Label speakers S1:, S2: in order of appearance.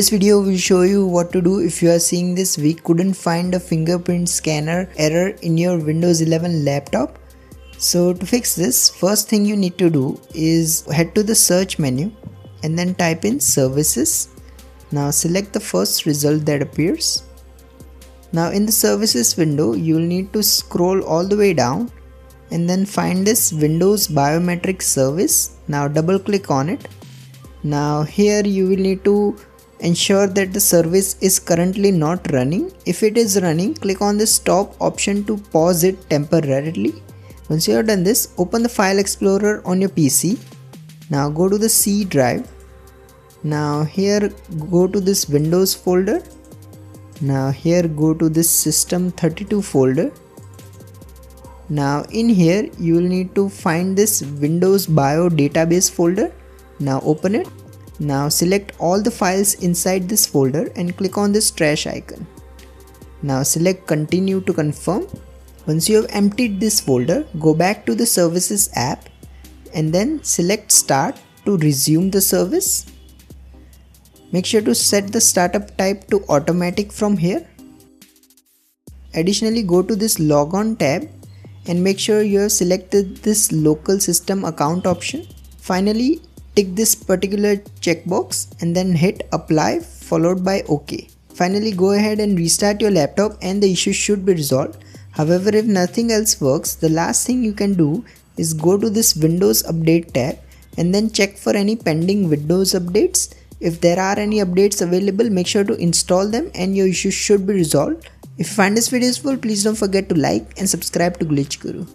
S1: This video will show you what to do if you are seeing this we couldn't find a fingerprint scanner error in your Windows 11 laptop. So to fix this, first thing you need to do is head to the search menu and then type in services. Now select the first result that appears. Now in the services window, you will need to scroll all the way down and then find this Windows biometric service. Now double click on it. Now here you will need to ensure that the service is currently not running. If it is running, click on the stop option to pause it temporarily. Once you have done this, open the file explorer on your PC. Now go to the C drive. Now here go to this Windows folder. Now here go to this System32 folder. Now in here you will need to find this Windows Bio database folder. Now open it. Now select all the files inside this folder and click on this trash icon. Now select continue to confirm. Once you have emptied this folder, go back to the services app and then select start to resume the service. Make sure to set the startup type to automatic from here. Additionally, go to this logon tab and make sure you have selected this local system account option. Finally, tick this particular checkbox and then hit apply followed by OK. Finally, go ahead and restart your laptop and the issue should be resolved. However, if nothing else works, the last thing you can do is go to this Windows Update tab and then check for any pending Windows updates. If there are any updates available, make sure to install them and your issue should be resolved. If you find this video useful, please don't forget to like and subscribe to Glitch Guru.